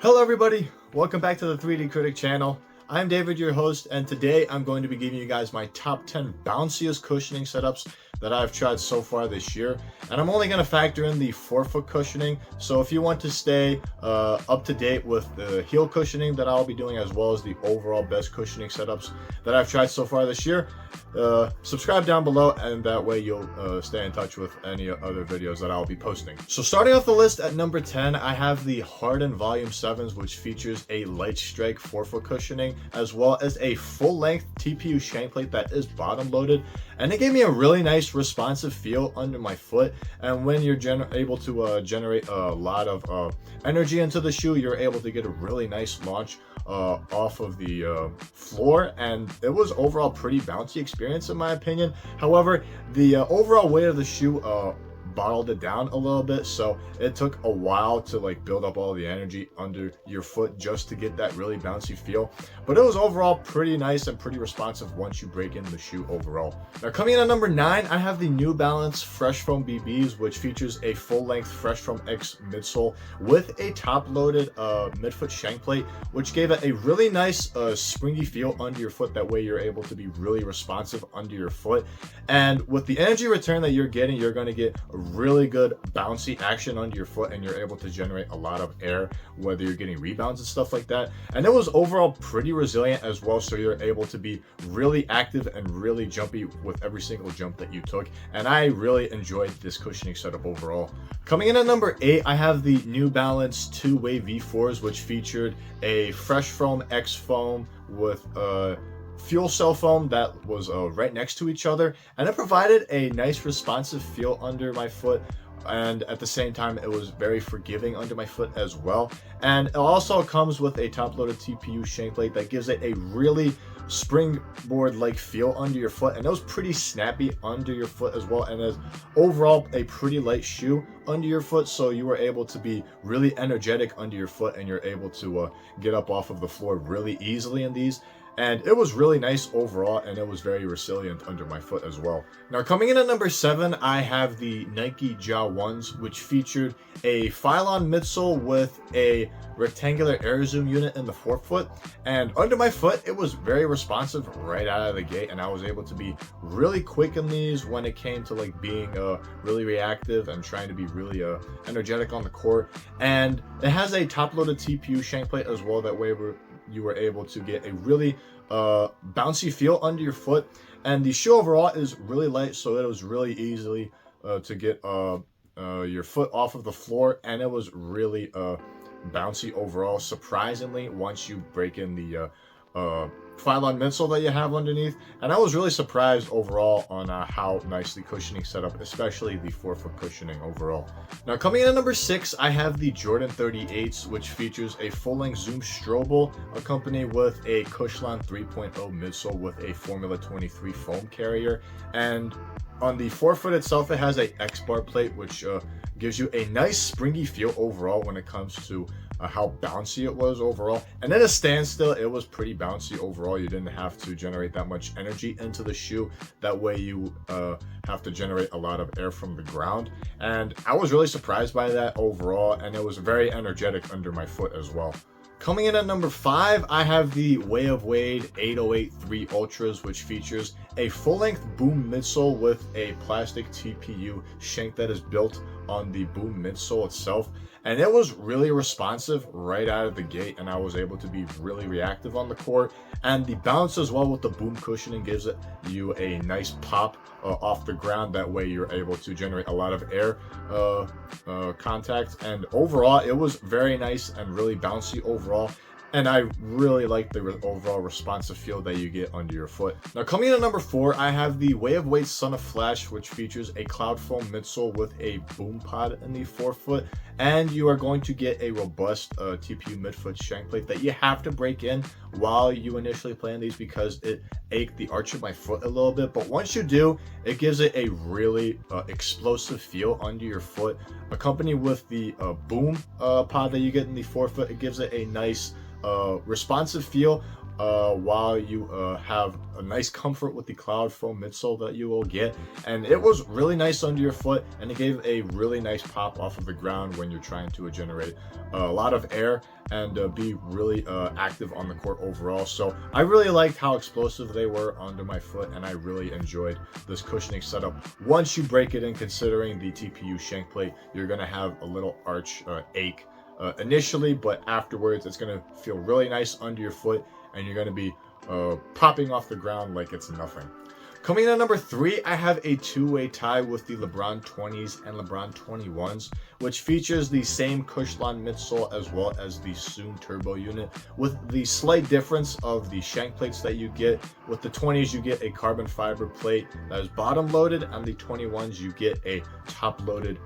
Hello everybody, welcome back to the 3D Critic channel. I'm David, your host, and today I'm going to be giving you guys my top 10 bounciest cushioning setups that I've tried so far this year. And I'm only going to factor in the forefoot cushioning, so if you want to stay up to date with the heel cushioning that I'll be doing, as well as the overall best cushioning setups that I've tried so far this year, subscribe down below, and that way you'll stay in touch with any other videos that I'll be posting. So starting off the list at number 10, I have the Harden Volume 7s, which features a light strike forefoot cushioning, as well as a full-length TPU shank plate that is bottom loaded, and it gave me a really nice responsive feel under my foot. And when you're able to generate a lot of energy into the shoe, you're able to get a really nice launch off of the floor, and it was overall pretty bouncy experience in my opinion. However, the overall weight of the shoe bottled it down a little bit, so it took a while to build up all the energy under your foot just to get that really bouncy feel, but it was overall pretty nice and pretty responsive once you break in the shoe overall. Now coming in at number 9, I have the New Balance Fresh Foam BBs, which features a full-length Fresh Foam X midsole with a top-loaded midfoot shank plate, which gave it a really nice springy feel under your foot. That way you're able to be really responsive under your foot, and with the energy return that you're getting, you're going to get a really good bouncy action under your foot, and you're able to generate a lot of air, whether you're getting rebounds and stuff like that. And it was overall pretty resilient as well, so you're able to be really active and really jumpy with every single jump that you took, and I really enjoyed this cushioning setup overall. Coming in at number 8, I have the New Balance 2-Way V4s, which featured a Fresh Foam X foam with fuel cell foam that was right next to each other, and it provided a nice responsive feel under my foot, and at the same time it was very forgiving under my foot as well. And it also comes with a top-loaded TPU shank plate that gives it a really springboard-like feel under your foot, and it was pretty snappy under your foot as well, and is overall a pretty light shoe under your foot, so you were able to be really energetic under your foot, and you're able to get up off of the floor really easily in these. And it was really nice overall, and it was very resilient under my foot as well. Now coming in at number 7, I have the Nike Ja 1s, which featured a Phylon midsole with a rectangular air zoom unit in the forefoot, and under my foot it was very responsive right out of the gate, and I was able to be really quick in these when it came to being really reactive and trying to be really energetic on the court. And it has a top-loaded TPU shank plate as well, that way you were able to get a really bouncy feel under your foot. And the shoe overall is really light, so it was really easily to get your foot off of the floor, and it was really bouncy overall, surprisingly, once you break in the Phylon midsole that you have underneath. And I was really surprised overall on how nicely cushioning set up, especially the forefoot cushioning overall. Now coming in at number 6, I have the Jordan 38s, which features a full-length Zoom Strobel accompanied with a Cushlon 3.0 midsole with a Formula 23 foam carrier. And on the forefoot itself, it has a X-bar plate, which gives you a nice springy feel overall when it comes to how bouncy it was overall. And at a standstill, it was pretty bouncy overall. You didn't have to generate that much energy into the shoe. That way you have to generate a lot of air from the ground. And I was really surprised by that overall, and it was very energetic under my foot as well. Coming in at number 5, I have the Way of Wade 808 3 Ultras, which features a full-length boom midsole with a plastic TPU shank that is built on the boom midsole itself. And it was really responsive right out of the gate, and I was able to be really reactive on the court. And the bounce as well with the boom cushioning gives you a nice pop off the ground. That way you're able to generate a lot of air contact. And overall, it was very nice and really bouncy overall. And I really like the overall responsive feel that you get under your foot. Now coming in at number 4, I have the Way of Wade Son of Flash, which features a cloud foam midsole with a boom pod in the forefoot. And you are going to get a robust TPU midfoot shank plate that you have to break in while you initially play in these, because it ached the arch of my foot a little bit. But once you do, it gives it a really explosive feel under your foot. Accompanied with the boom pod that you get in the forefoot, it gives it a nice responsive feel while you have a nice comfort with the cloud foam midsole that you will get. And it was really nice under your foot, and it gave a really nice pop off of the ground when you're trying to generate a lot of air and be really active on the court overall. So I really liked how explosive they were under my foot, and I really enjoyed this cushioning setup. Once you break it in, considering the TPU shank plate, you're going to have a little arch ache initially, but afterwards it's going to feel really nice under your foot, and you're going to be popping off the ground like it's nothing. Coming in at number 3, I have a two-way tie with the LeBron 20s and LeBron 21s, which features the same Cushlon midsole as well as the Zoom Turbo unit, with the slight difference of the shank plates that you get. With the 20s, you get a carbon fiber plate that is bottom loaded, and the 21s, you get a top loaded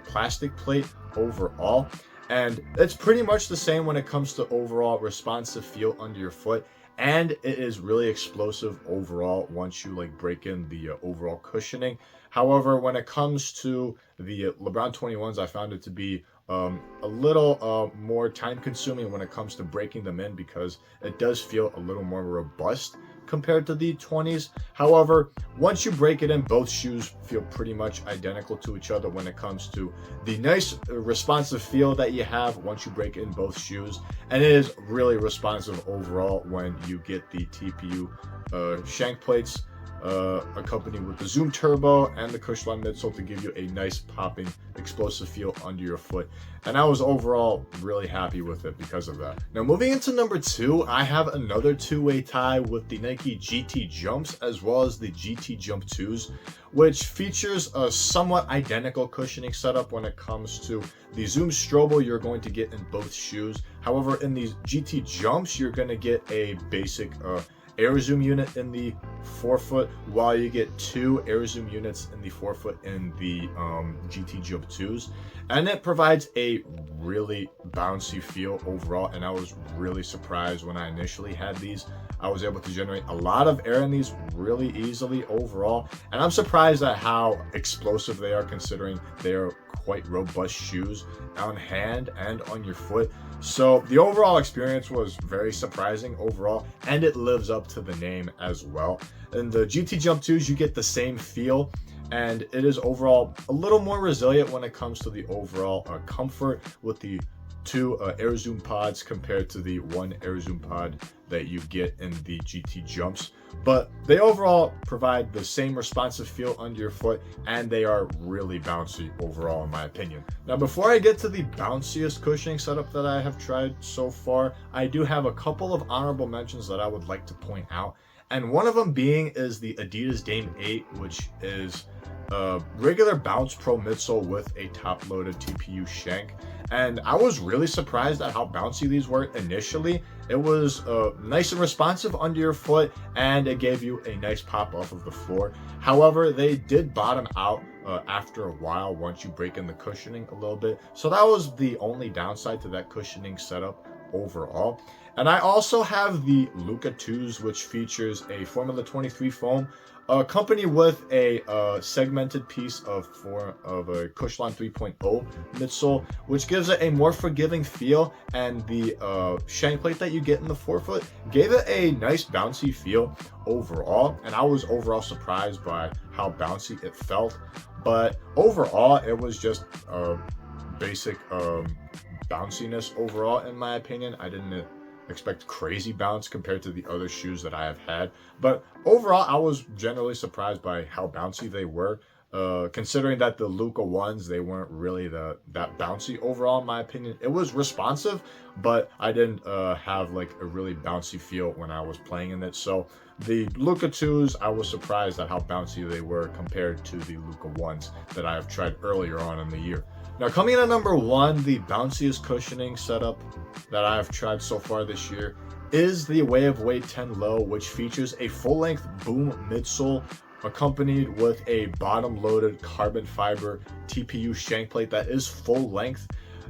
plastic plate overall. And it's pretty much the same when it comes to overall responsive feel under your foot, and it is really explosive overall once you break in the overall cushioning. However, when it comes to the LeBron 21s, I found it to be a little more time consuming when it comes to breaking them in, because it does feel a little more robust compared to the 20s. However, once you break it in, both shoes feel pretty much identical to each other when it comes to the nice responsive feel that you have once you break in both shoes. And it is really responsive overall when you get the TPU shank plates accompanied with the Zoom Turbo and the Cushlon midsole to give you a nice popping explosive feel under your foot. And I was overall really happy with it because of that. Now moving into number 2, I have another two-way tie with the Nike GT Jumps as well as the GT Jump 2s, which features a somewhat identical cushioning setup when it comes to the Zoom Strobo you're going to get in both shoes. However, in these GT Jumps, you're going to get a basic Air Zoom unit in the forefoot, while you get 2 Air Zoom units in the forefoot in the GT Jump 2s. And it provides a really bouncy feel overall, and I was really surprised when I initially had these. I was able to generate a lot of air in these really easily overall, and I'm surprised at how explosive they are, considering they are quite robust shoes on hand and on your foot. So the overall experience was very surprising overall, and it lives up to the name as well. In the GT Jump 2s, you get the same feel, and it is overall a little more resilient when it comes to the overall comfort, with the 2 Air Zoom pods compared to the 1 Air Zoom pod that you get in the GT Jumps. But they overall provide the same responsive feel under your foot, and they are really bouncy overall in my opinion. Now before I get to the bounciest cushioning setup that I have tried so far, I do have a couple of honorable mentions that I would like to point out. And one of them being is the Adidas Dame 8, which is a regular Bounce Pro midsole with a top-loaded TPU shank. And I was really surprised at how bouncy these were initially. It was nice and responsive under your foot, and it gave you a nice pop off of the floor. However, they did bottom out after a while once you break in the cushioning a little bit. So that was the only downside to that cushioning setup overall. And I also have the Luka 2s, which features a Formula 23 foam accompanied with a segmented piece of a Cushlon 3.0 midsole, which gives it a more forgiving feel, and the shank plate that you get in the forefoot gave it a nice bouncy feel overall. And I was overall surprised by how bouncy it felt, but overall it was just basic bounciness overall in my opinion. I didn't expect crazy bounce compared to the other shoes that I have had, but overall I was generally surprised by how bouncy they were, considering that the Luka ones, they weren't really that bouncy overall in my opinion. It was responsive, but I didn't have like a really bouncy feel when I was playing in it. So the Luka 2s, I was surprised at how bouncy they were compared to the Luka ones that I have tried earlier on in the year. Now coming in at number 1, the bounciest cushioning setup that I have tried so far this year is the Way of Weight 10 Low, which features a full-length boom midsole accompanied with a bottom-loaded carbon fiber TPU shank plate that is full length.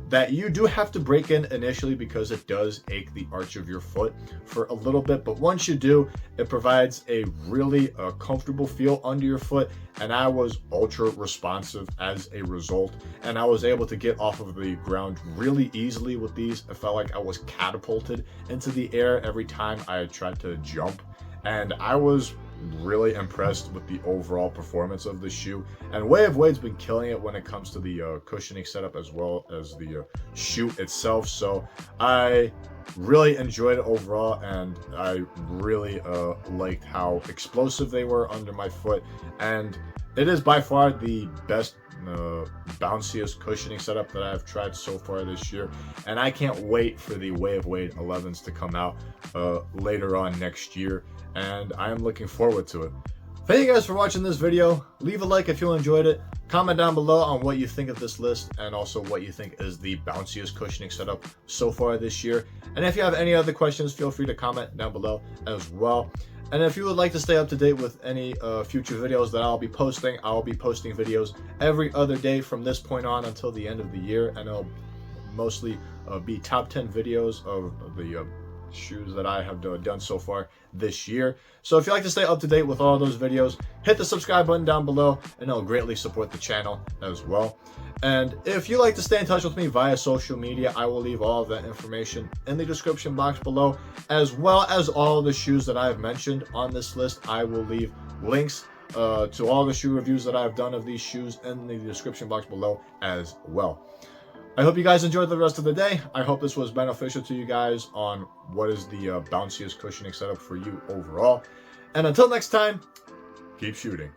that you do have to break in initially because it does ache the arch of your foot for a little bit. But once you do, it provides a really comfortable feel under your foot. And I was ultra responsive as a result. And I was able to get off of the ground really easily with these. I felt like I was catapulted into the air every time I tried to jump. And I was really impressed with the overall performance of the shoe. And Way of Wade's been killing it when it comes to the cushioning setup as well as the shoe itself. So I really enjoyed it overall, and I really liked how explosive they were under my foot. And it is by far the best bounciest cushioning setup that I've tried so far this year, and I can't wait for the Way of Wade 11s to come out later on next year, and I am looking forward to it. Thank you guys for watching this video. Leave a like if you enjoyed it. Comment down below on what you think of this list, and also what you think is the bounciest cushioning setup so far this year. And if you have any other questions, feel free to comment down below as well. And if you would like to stay up to date with any future videos that I'll be posting videos every other day from this point on until the end of the year. And it'll mostly be top 10 videos of the shoes that I have done so far this year. So if you'd like to stay up to date with all those videos, hit the subscribe button down below, and it'll greatly support the channel as well. And if you'd like to stay in touch with me via social media, I will leave all of that information in the description box below, as well as all the shoes that I've mentioned on this list. I will leave links to all the shoe reviews that I've done of these shoes in the description box below as well. I hope you guys enjoyed the rest of the day. I hope this was beneficial to you guys on what is the bounciest cushioning setup for you overall. And until next time, keep shooting.